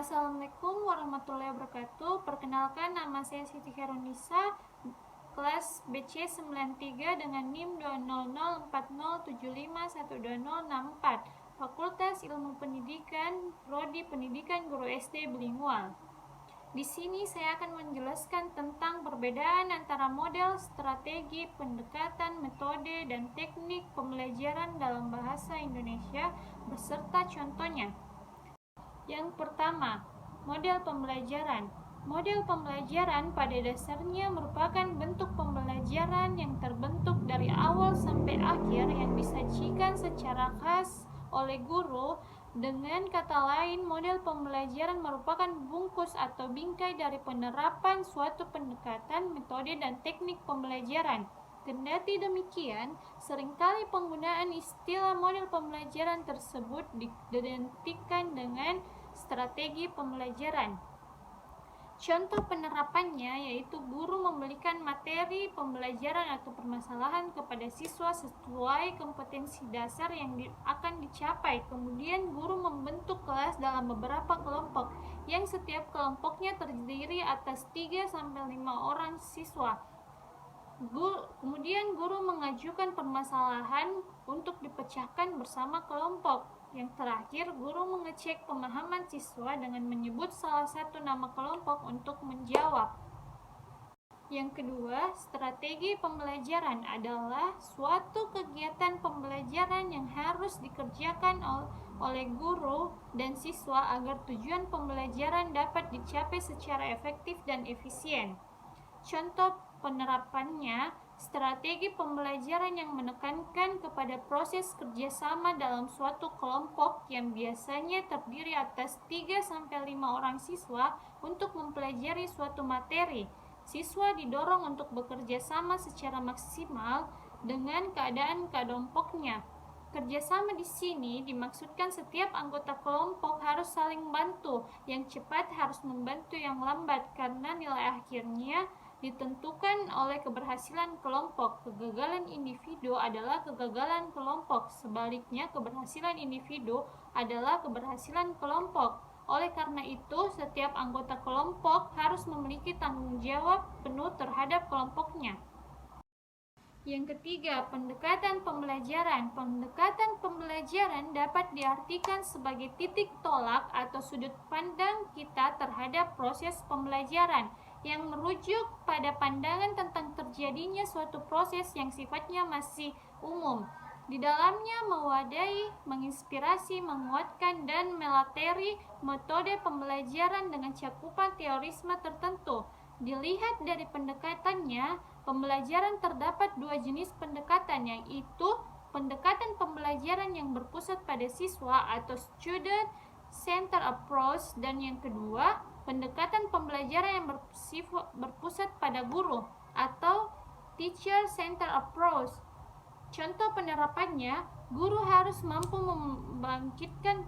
Assalamualaikum warahmatullahi wabarakatuh. Perkenalkan, nama saya Siti Khairunisa, kelas BC 93 dengan NIM 2004075120064, Fakultas Ilmu Pendidikan, Prodi Pendidikan Guru SD Bilingual. Di sini saya akan menjelaskan tentang perbedaan antara model, strategi, pendekatan, metode, dan teknik pembelajaran dalam bahasa Indonesia beserta contohnya. Yang pertama, model pembelajaran. Model pembelajaran pada dasarnya merupakan bentuk pembelajaran yang terbentuk dari awal sampai akhir yang disajikan secara khas oleh guru. Dengan kata lain, model pembelajaran merupakan bungkus atau bingkai dari penerapan suatu pendekatan, metode, dan teknik pembelajaran. Kendati demikian, seringkali penggunaan istilah model pembelajaran tersebut diidentikan dengan strategi pembelajaran. Contoh penerapannya yaitu guru memberikan materi pembelajaran atau permasalahan kepada siswa sesuai kompetensi dasar yang akan dicapai. Kemudian guru membentuk kelas dalam beberapa kelompok yang setiap kelompoknya terdiri atas 3-5 orang siswa. Kemudian guru mengajukan permasalahan untuk dipecahkan bersama kelompok. Yang terakhir, guru mengecek pemahaman siswa dengan menyebut salah satu nama kelompok untuk menjawab. Yang kedua, strategi pembelajaran adalah suatu kegiatan pembelajaran yang harus dikerjakan oleh guru dan siswa agar tujuan pembelajaran dapat dicapai secara efektif dan efisien. Contoh penerapannya, strategi pembelajaran yang menekankan kepada proses kerjasama dalam suatu kelompok yang biasanya terdiri atas 3-5 orang siswa untuk mempelajari suatu materi. Siswa didorong untuk bekerja sama secara maksimal dengan keadaan kelompoknya. Kerjasama di sini dimaksudkan setiap anggota kelompok harus saling bantu, yang cepat harus membantu yang lambat karena nilai akhirnya ditentukan oleh keberhasilan kelompok. Kegagalan individu adalah kegagalan kelompok. Sebaliknya, keberhasilan individu adalah keberhasilan kelompok. Oleh karena itu, setiap anggota kelompok harus memiliki tanggung jawab penuh terhadap kelompoknya. Yang ketiga, pendekatan pembelajaran. Pendekatan pembelajaran dapat diartikan sebagai titik tolak atau sudut pandang kita terhadap proses pembelajaran yang merujuk pada pandangan tentang terjadinya suatu proses yang sifatnya masih umum. Di dalamnya mewadahi, menginspirasi, menguatkan, dan melateri metode pembelajaran dengan cakupan teorisme tertentu. Dilihat dari pendekatannya, pembelajaran terdapat dua jenis pendekatan, yaitu pendekatan pembelajaran yang berpusat pada siswa atau student center approach, dan yang kedua, pendekatan pembelajaran yang berpusat pada guru atau teacher center approach. Contoh penerapannya, guru harus mampu membangkitkan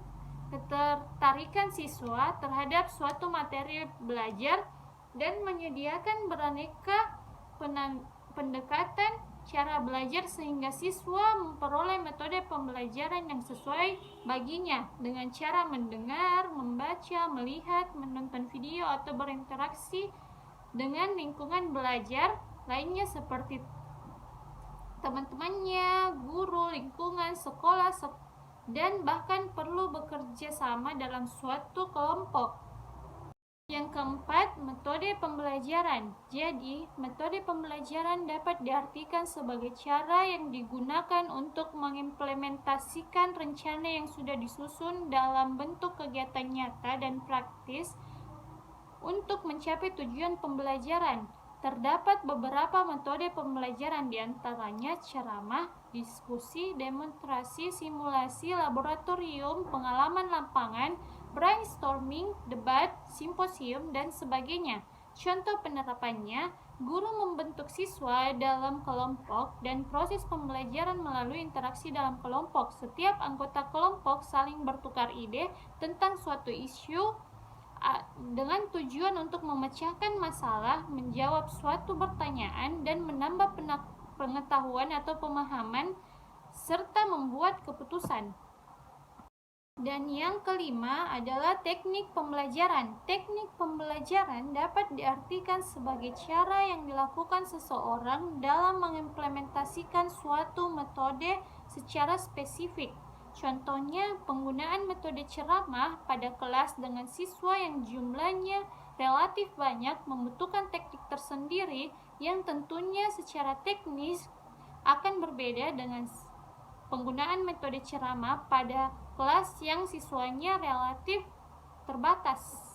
ketertarikan siswa terhadap suatu materi belajar dan menyediakan beraneka pendekatan cara belajar sehingga siswa memperoleh metode pembelajaran yang sesuai baginya dengan cara mendengar, membaca, melihat, menonton video atau berinteraksi dengan lingkungan belajar lainnya seperti teman-temannya, guru, lingkungan, sekolah, dan bahkan perlu bekerja sama dalam suatu kelompok. Yang keempat, metode pembelajaran. Jadi, metode pembelajaran dapat diartikan sebagai cara yang digunakan untuk mengimplementasikan rencana yang sudah disusun dalam bentuk kegiatan nyata dan praktis untuk mencapai tujuan pembelajaran. Terdapat beberapa metode pembelajaran, diantaranya ceramah, diskusi, demonstrasi, simulasi, laboratorium, pengalaman lapangan, brainstorming, debat, simposium, dan sebagainya. Contoh penerapannya, guru membentuk siswa dalam kelompok dan proses pembelajaran melalui interaksi dalam kelompok. Setiap anggota kelompok saling bertukar ide tentang suatu isu dengan tujuan untuk memecahkan masalah, menjawab suatu pertanyaan, dan menambah pengetahuan atau pemahaman, serta membuat keputusan. Dan yang kelima adalah teknik pembelajaran. Teknik pembelajaran dapat diartikan sebagai cara yang dilakukan seseorang dalam mengimplementasikan suatu metode secara spesifik. Contohnya, penggunaan metode ceramah pada kelas dengan siswa yang jumlahnya relatif banyak membutuhkan teknik tersendiri yang tentunya secara teknis akan berbeda dengan penggunaan metode ceramah pada kelas yang siswanya relatif terbatas.